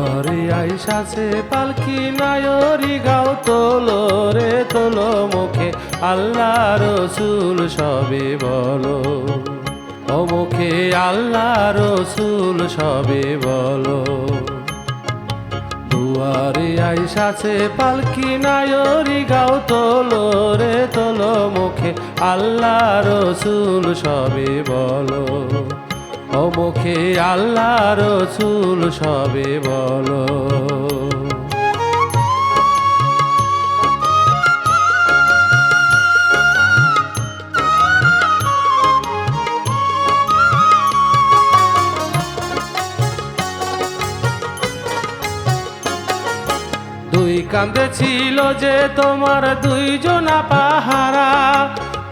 দুয়ারে আইসাছে পালকি নায়রি গাও তোলো রে তোলো মুখে আল্লাহ রসুল সবে বলো, ও মুখে আল্লাহ রসুল সবে বলো। দুয়ারে আইসাছে পালকি নায়রি গাও তোলো রে তোলো মুখে আল্লাহ রসুল সবে বলো, ও মুখে আল্লাহ রসুল সবে বলো। দুই কান্দে ছিল যে তোমার দুইজনা পাহারা,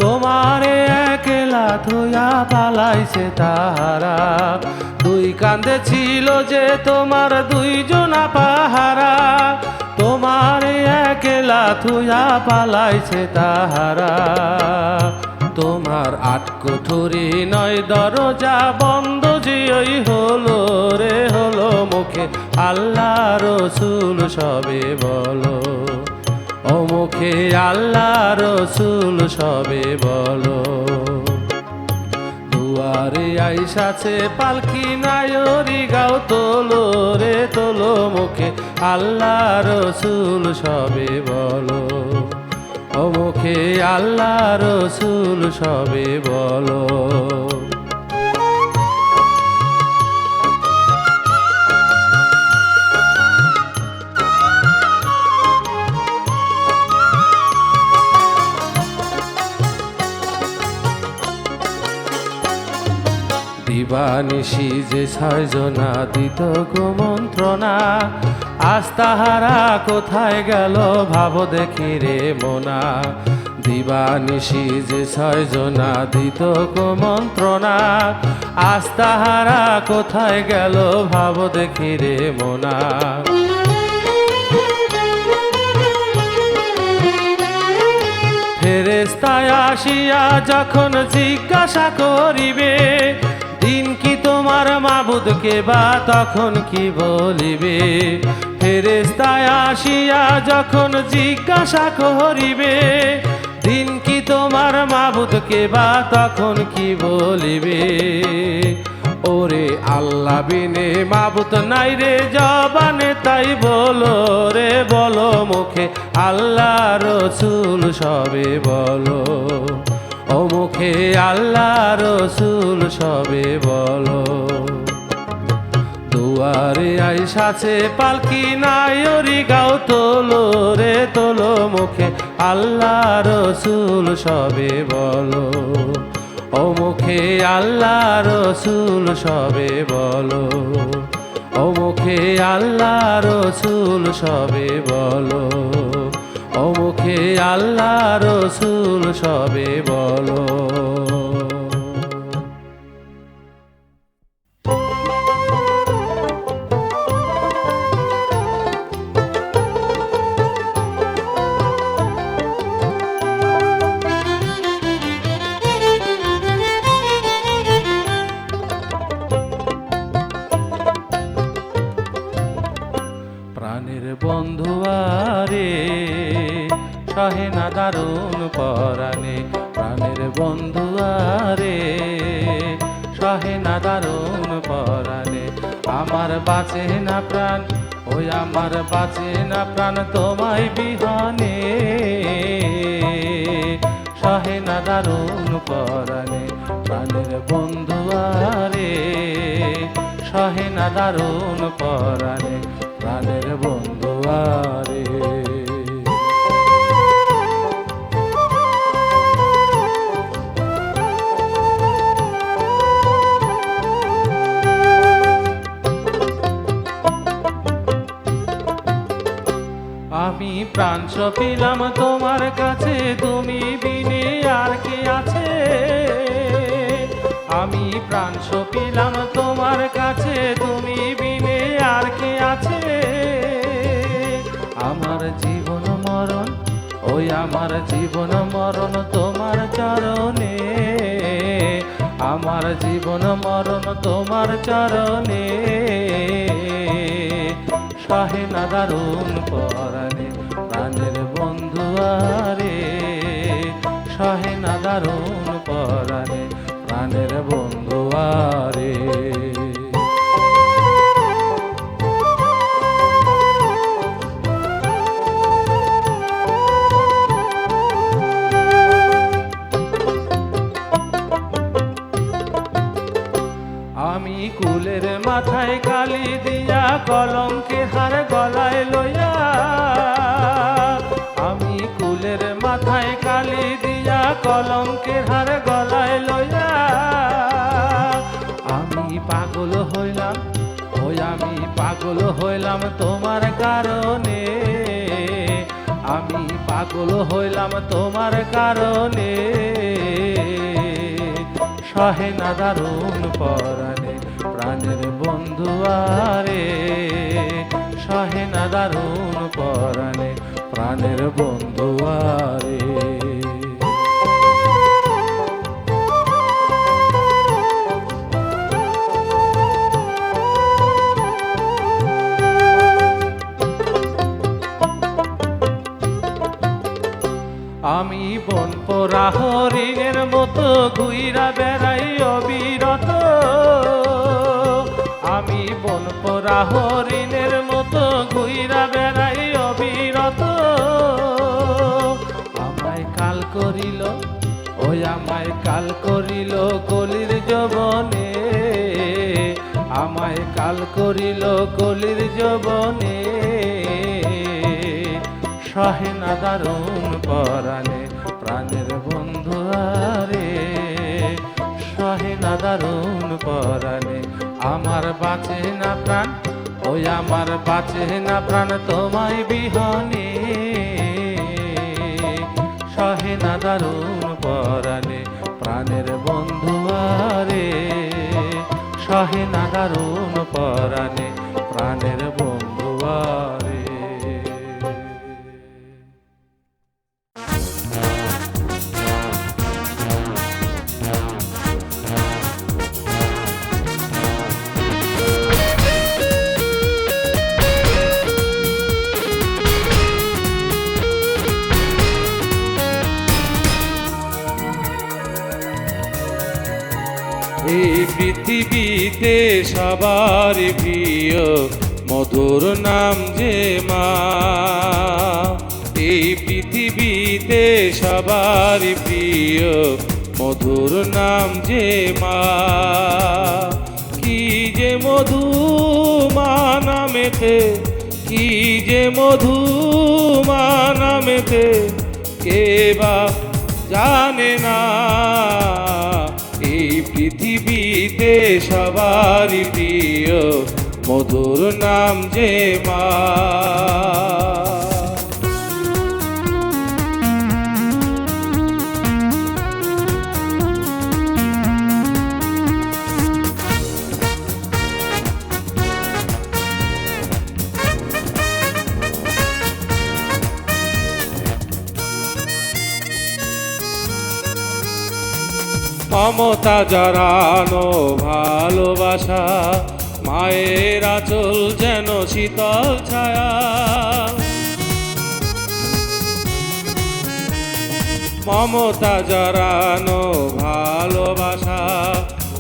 তোমারে একলা থইয়া পালাইছে তাহারা। দুই কান্দে ছিল যে তোমার দুইজনা পাহারা, তোমারে একলা থইয়া পালাইছে তাহারা। তোমার আট কুঠুরি নয় দরজা বন্ধ যে ওই হলো রে হলো মুখে আল্লাহ রসুল সবে বলো, ও মুখে আল্লাহ রসুল সবে বলো। দুয়ারে আইসাছে পালকি নায়রি গাও তোলো রে তোলো মুখে আল্লাহ রসুল সবে বলো, ও মুখে আল্লাহ রসুল সবে বলো। দিবানিশি যে ছয়জনা দিত কুমন্ত্রণা, আজ তাহারা কোথায় গেল ভাবো দেখি রে মোনা। দিবানিশি যে ছয়জনা দিত কুমন্ত্রণা, আজ তাহারা কোথায় গেল ভাবো দেখি রে মোনা। ফেরেশতায় আসিয়া যখন জিজ্ঞাসা করিবে, দিন কি তোমার মাবুদকে বা তখন কি বলিবে। ফেরেশতায় আসিয়া যখন জিজ্ঞাসা করিবে, দিন কি তোমার মাবুদকে বা তখন কি বলিবে। ওরে আল্লাহ বিনে মাবুদ নাই রে জবানে তাই বলো রে বলো মুখে আল্লাহ রসুল সবে বলো, ও মুখে আল্লাহ রসুল সবে বলো। দুয়ারে আইসাছে পালকি নায়রি গাও তোলো রে তোলো মুখে আল্লাহ রসুল সবে বলো, ও মুখে আল্লাহ রসুল সবে বলো, ও মুখে আল্লাহ রসুল সবে বলো, ও মুখে আল্লাহ রসুল সবে বলো। প্রাণের বন্ধুয়ারে সহে না দারুণ পরাণে, প্রাণের বন্ধুয়ারে সহে না দারুণ পরাণে। আমার বাঁচে না প্রাণ ওই আমার বাঁচে না প্রাণ তোমায় বিহনে, সহে না দারুণ পরাণে। প্রাণের বন্ধুয়ারে সহে না দারুণ পরাণে, প্রাণের বন্ধুয়ারে। আমি প্রাণ সপিলাম তোমার কাছে, তুমি বিনে আর কে আছে। আমি প্রাণ সপিলাম তোমার কাছে, তুমি বিনে আর কে আছে। আমার জীবন মরণ ওই আমার জীবন মরণ তোমার চরণে, আমার জীবন মরণ তোমার চরণে। সহে না দারুণ পরাণে প্রাণের বন্ধু আরে, সহে না দারুণ পরাণে প্রাণের বন্ধু আরে। আমি কুলের মাথায় কালি দিয়া কলঙ্কের হার গলায় লইয়া, আমি কুলের মাথায় কালি দিয়া কলঙ্কের হার গলায় লইয়া, আমি পাগল হইলাম, ওই আমি পাগল হইলাম তোমার কারণে, আমি পাগল হইলাম তোমার কারণে, সহে না দারুণ পরাণে প্রাণের বন্ধু আরে, সহে না দারুণ পরাণে প্রাণের বন্ধু আরে। আমি বন পোড়া হরিণের মতো ঘুইরা বেড়াই অবিরত, আমি বন পোড়া হরিণের মতো ঘুইরা বেড়াই অবিরত, আমায় কাল করিল, ওই আমায় কাল করিল কলির যবনে, আমায় কাল করিল কলির যবনে, সহে না দারুণ পরাণে প্রাণের বন্ধু আরে, সহে না দারুণ পরাণে আমার বাঁচে না প্রাণ, ওই আমার বাঁচে না প্রাণ তোমায় বিহনে, সহে না দারুণ পরাণে প্রাণের বন্ধু আরে, সহে না দারুণ পরাণে প্রাণের বন্ধু আরে। এই পৃথিবীতে সবার প্রিয় মধুর নাম যে মা, এই পৃথিবীতে সবার প্রিয় মধুর নাম যে মা, কি যে মধু মা নামেতে, কি যে মধু মা নামেতে, কে বা জানে না, এই পৃথিবীতে সবার প্রিয় মধুর নাম যে মা। মমতা জড়ানো ভালোবাসা, মায়ের আঁচল যেন শীতল ছায়া, মমতা জড়ানো ভালোবাসা,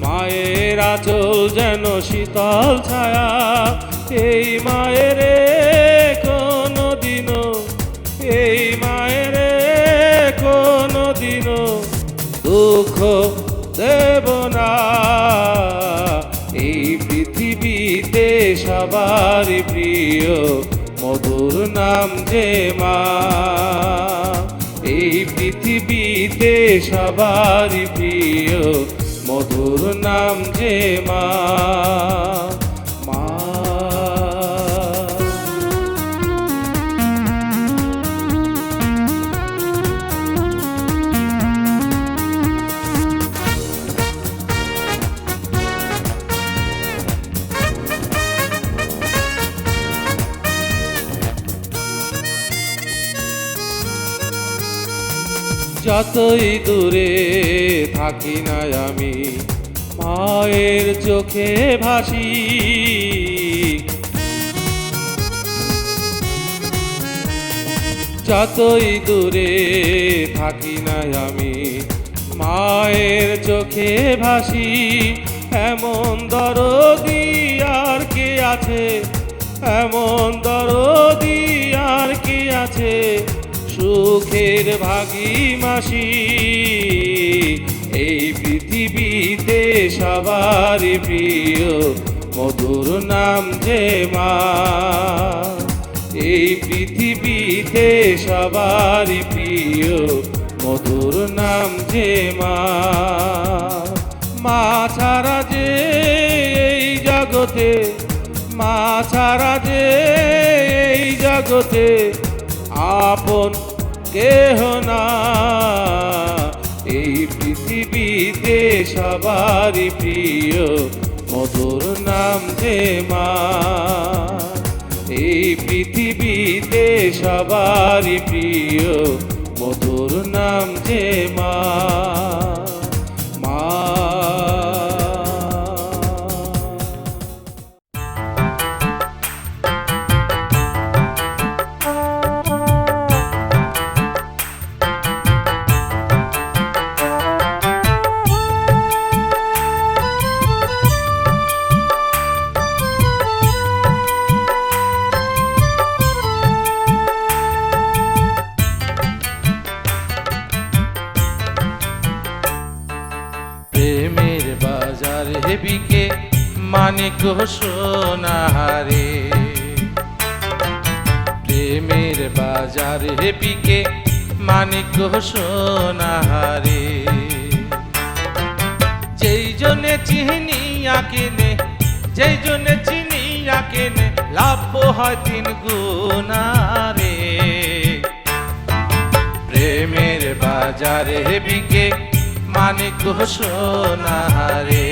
মায়ের আঁচল যেন শীতল ছায়া, এই মায়ের কোনো দিনও, এই মায়ের কোনো দিনও দুঃখ দেব না, এই পৃথিবীতে সবার প্রিয় মধুর নাম যে মা, এই পৃথিবীতে সবার প্রিয় মধুর নাম যে মা। যতই দূরে থাকি না আমি মায়ের চোখে ভাসি, যতই দূরে থাকি না আমি, মায়ের চোখে ভাসি। এমন দরদি আর কে আছে, এমন দরদি আর কে আছে, সুখের ভাগী মাসি। এই পৃথিবীতে সবারই প্রিয় মধুর নাম যে মা। এই পৃথিবীতে সবারই প্রিয় মধুর নাম যে মা। মা ছাড়া যে এই জগতে, মা ছাড়া যে এই জগতে আপন কেহ না। এই পৃথিবীতে সবারই প্রিয় মধুর নাম যে মা। এই পৃথিবীতে সবারই প্রিয় মধুর নাম যে মা। মা। প্রেমের বাজার হেবিকে মানিক সোনাহারে। প্রেমের বাজার হেবিকে মানিক সোনাহারে। যেই জনে চিনিয়া কেনে, যেই জনে চিনিয়া কেনে, লাভ হয় 3 গুণারে। প্রেমের বাজার হেবিকে মানিক সোনাহারে।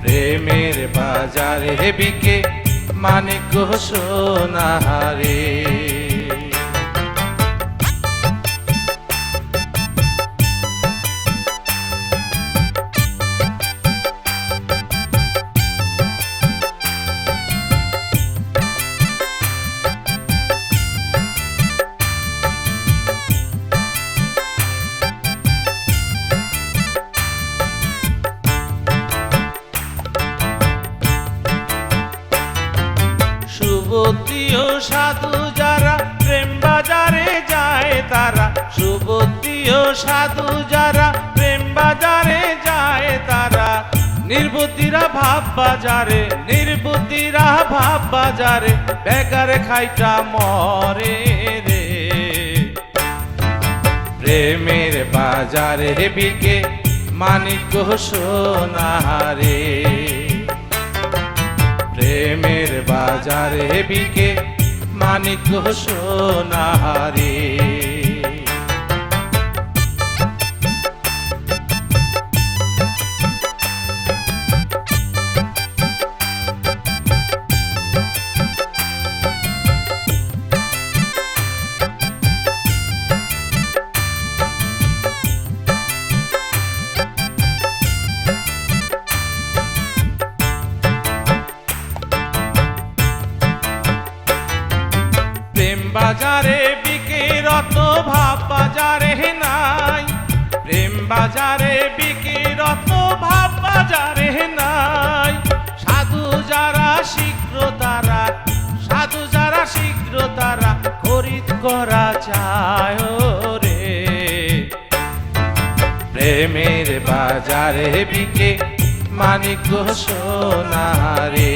প্রেমের বাজার হেবিকে মানিক সোনাহারে। সুবুদ্ধি ও সাধু যারা প্রেম বাজারে যায় তারা, সুবুদ্ধি ও সাধু যারা প্রেম বাজারে যায় তারা, নির্বুদ্ধিরা ভাব বাজারে, নির্বুদ্ধিরা ভাব বাজারে, বেকার খাইটা মরে রে। প্রেমের বাজারে বিকে মানিক সোনাহারে। প্রেমের বাজারে বিকে মানিক সোনাহারে। বাজারে বিকে রত্ন ভাব বাজারে নাই। প্রেম বাজারে বিকে রত্ন ভাব বাজারে নাই। সাধু যারা শীঘ্র তারা, সাধু যারা শীঘ্র তারা খরিদ করা চায় রে। প্রেমের বাজারে বিকে মানিক সোনাহারে।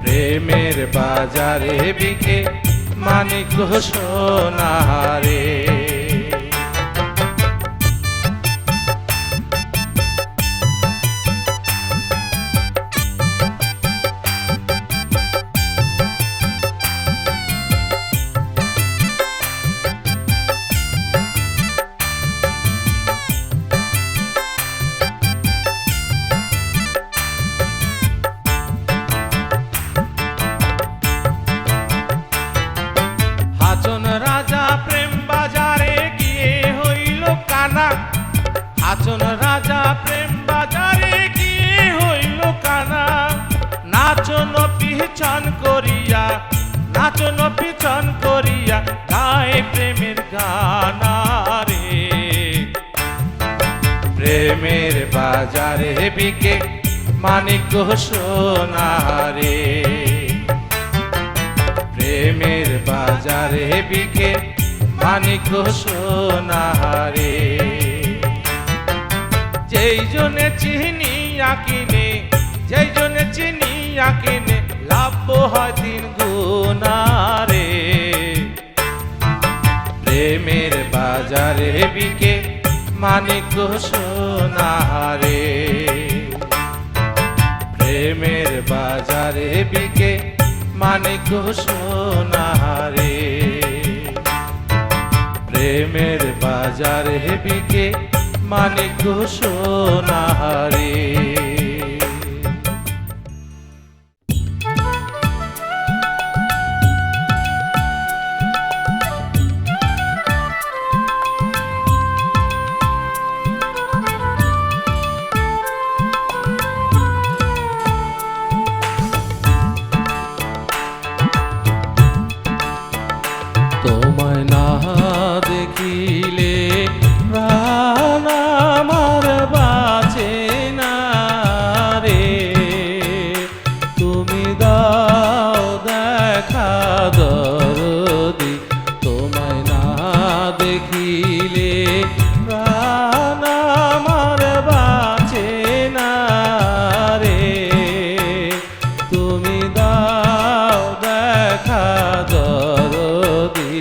প্রেমের বাজারে বিকে মানিক সোনাহারে। রাজা প্রেম বাজারে জন্য পিছন করিয়া গায় প্রেমের গানারে। প্রেমের বাজারে বিকে মানিক সোনারে। প্রেমের বাজারে বিকে মানিক সোনারে। যেই জনে চিনিয়া কিনে, যেই জনে চিনিয়া কিনে লাভ হয় 3 গুণারে। প্রেমের বাজারে বিকে মানিক সোনারে। প্রেমের বাজারে বিকে মানিক সোনারে। প্রেমের বাজারে বিকে মানিক সোনারে। তোমায় না দেখিলে প্রাণ আমার বাঁচে না রে। তুমি দাও দেখা দরদি, তোমায় না দেখিলে প্রাণ আমার বাঁচে না রে। তুমি দাও দেখা দরদি।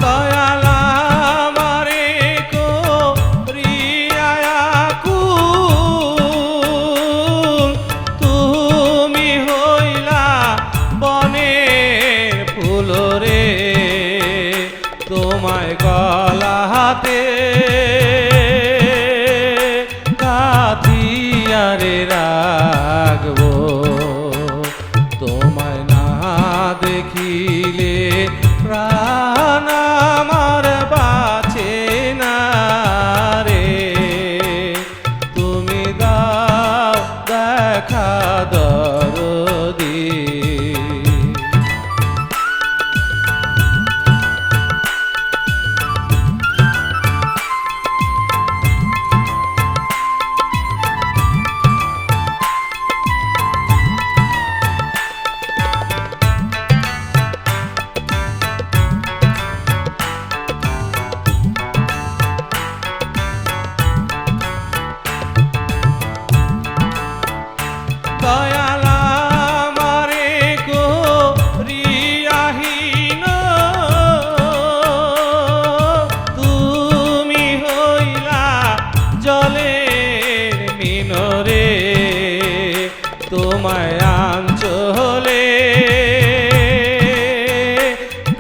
দয়াল আমারে করিয়া আকুল, তুমি হইলা বনের ফুল রে। তোমায় গলাতে কাঁথিয়ারে রাখবো। তোমায় না দেখিলে প্রাণ আমার বাঁচে না রে। তুমি দাও দেখা দরদি। দয়াল আমারে করিয়াহীন, তুমি হইলা জলের মিনরে। তোমায় আঞ্চলে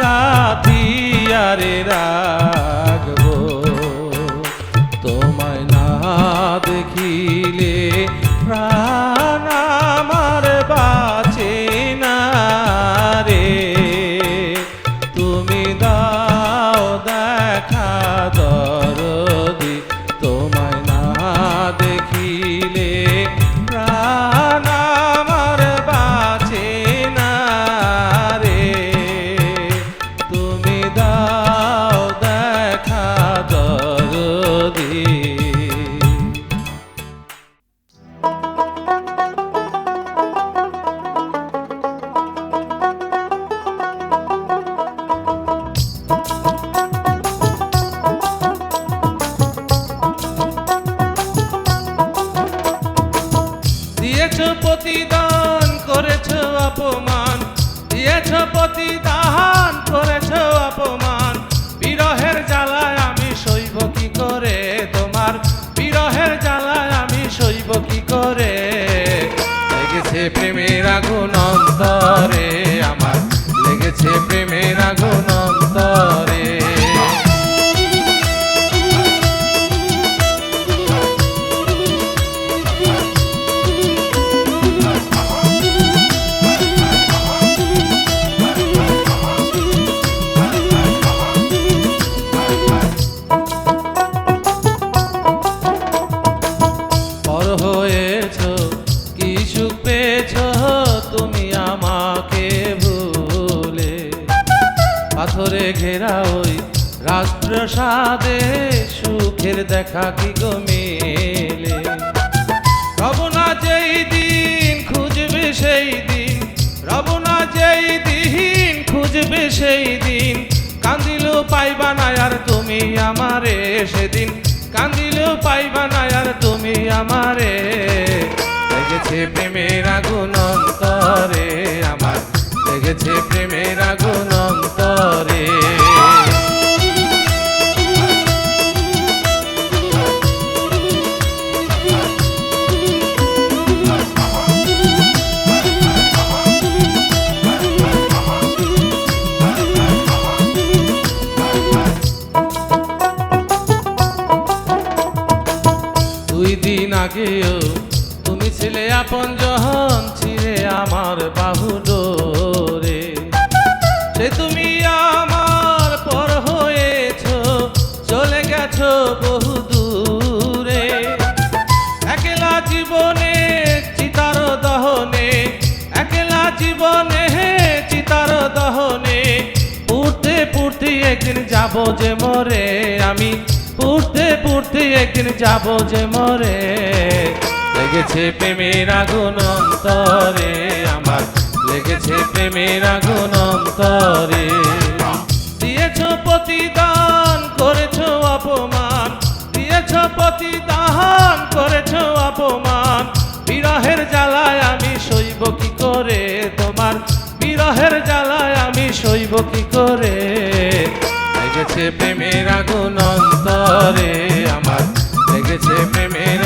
কাঁথিয়ারে রাখবো। তোমায় না দেখিলে প্রাণ আমার বাঁচে না রে। তুমি দাও দেখা দরদি। তোমায় না দেখিলে প্রাণ আমার বাঁচে না রে। তুমি দাও দেখা দরদি। দিয়েছ প্রতিদান করেছ অপমান, দিয়েছ প্রতিদান করেছ অপমান। বিরহের জ্বালায় আমি সইব কি করে তোমার, বিরহের জ্বালায় আমি সইব কি করে। লেগেছে প্রেমের আগুন অন্তরে আমার, লেগেছে প্রেমের আগুন অন্তরে। পাথরে ঘেরা ওই রাজপ্রাসাদে সুখের দেখা কি গো মেলে। রব না যেই দিন খুঁজবে সেই দিন, রব না যেই দিন খুঁজবে সেই দিন, কান্দিলেও পাইবা না আর তুমি আমারে সেদিন, কান্দিলেও পাইবা না আর তুমি আমারে। লেগেছে প্রেমের আগুন অন্তরে আমার, লেগেছে প্রেমের আগুন অন্তরে। দুই দিন আগেও তুমি ছিলে আপনজন, ছিলে আমার বাহু ডোরে। সে তুমি আমার পর হয়েছো, চলে গেছো বহু দূরে। একলা জীবনে চিতার দহনে, একলা জীবনে চিতার দহনে, পুড়তে পুড়তে একদিন যাব যে মরে আমি, পুড়তে পুড়তে একদিন যাব যে মরে। লেগেছে প্রেমের আগুন অন্তরে আমার, লেগেছে প্রেমের আগুন অন্তরে। দিয়েছ প্রতিদান করেছ অপমান, দিয়েছ প্রতিদান করেছ অপমান, বিরহের জ্বালায় আমি সইব কি করে তোমার, বিরহের জ্বালায় আমি সইব কি করে। লেগেছে প্রেমের আগুন অন্তরে আমার, লেগেছে প্রেমের